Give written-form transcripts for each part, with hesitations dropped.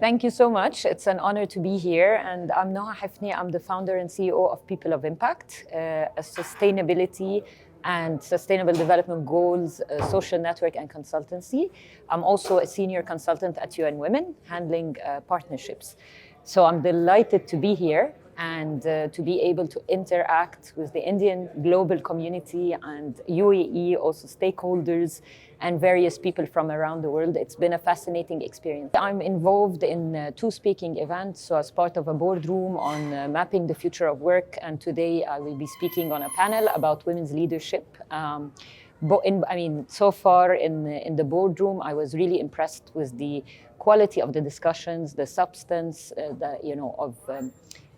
Thank you so much. It's an honor to be here. And I'm Noha Hefny. I'm the founder and CEO of People of Impact, a sustainability and sustainable development goals, social network and consultancy. I'm also a senior consultant at UN Women, handling partnerships. So I'm delighted to be here and to be able to interact with the Indian global community and UAE, also stakeholders and various people from around the world. It's been a fascinating experience. I'm involved in two speaking events, so as part of a boardroom on mapping the future of work, and today I will be speaking on a panel about women's leadership. So far in the boardroom, I was really impressed with the quality of the discussions, the substance,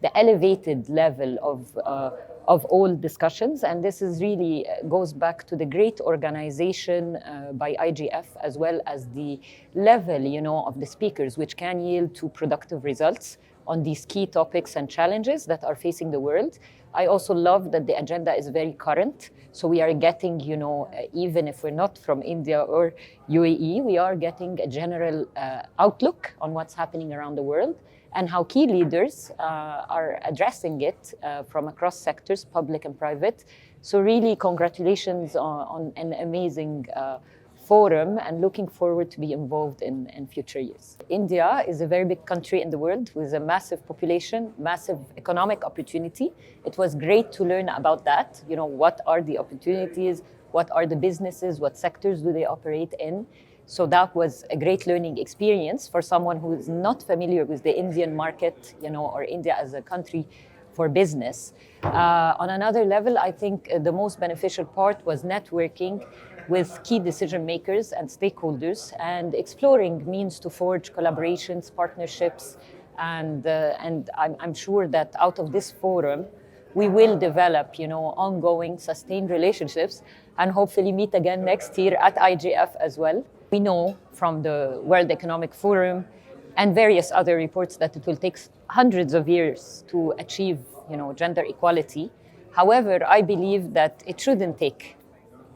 the elevated level of all discussions. And this is really goes back to the great organization by IGF, as well as the level, of the speakers, which can yield to productive results on these key topics and challenges that are facing the world. I also love that the agenda is very current. So we are getting, even if we're not from India or UAE, we are getting a general outlook on what's happening around the world and how key leaders are addressing it from across sectors, public and private. So really, congratulations on an amazing forum, and looking forward to be involved in future years. India is a very big country in the world with a massive population, massive economic opportunity. It was great to learn about that. What are the opportunities? What are the businesses? What sectors do they operate in? So that was a great learning experience for someone who is not familiar with the Indian market, or India as a country for business. On another level, I think the most beneficial part was networking with key decision makers and stakeholders and exploring means to forge collaborations, partnerships, and I'm sure that out of this forum, we will develop, ongoing, sustained relationships and hopefully meet again next year at IGF as well. We know from the World Economic Forum and various other reports that it will take hundreds of years to achieve, gender equality. However, I believe that it shouldn't take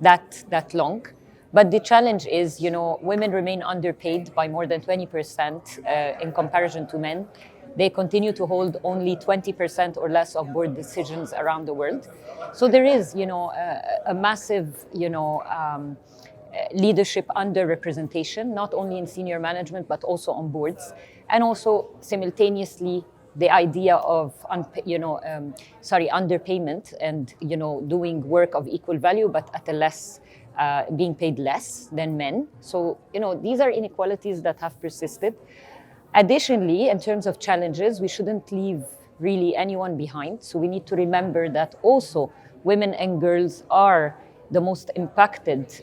that long. But the challenge is, women remain underpaid by more than 20% in comparison to men. They continue to hold only 20% or less of board decisions around the world. So there is, a massive, leadership underrepresentation, not only in senior management, but also on boards. And also simultaneously, the idea of underpayment and doing work of equal value, but at a less, being paid less than men. So these are inequalities that have persisted. Additionally, in terms of challenges, we shouldn't leave really anyone behind. So we need to remember that also women and girls are the most impacted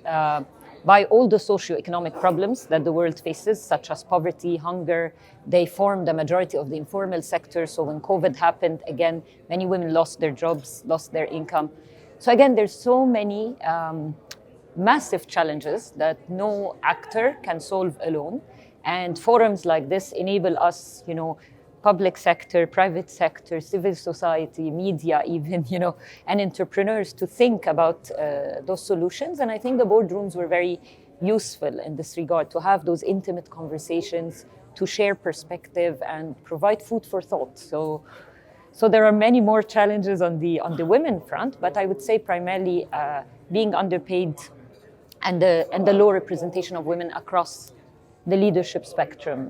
by all the socio-economic problems that the world faces, such as poverty, hunger. They form the majority of the informal sector. So when COVID happened, again, many women lost their jobs, lost their income. So again, there's so many massive challenges that no actor can solve alone. And forums like this enable us, public sector, private sector, civil society, media even, and entrepreneurs to think about those solutions. And I think the boardrooms were very useful in this regard, to have those intimate conversations, to share perspective and provide food for thought. So there are many more challenges on the women front, but I would say primarily being underpaid and the low representation of women across the leadership spectrum.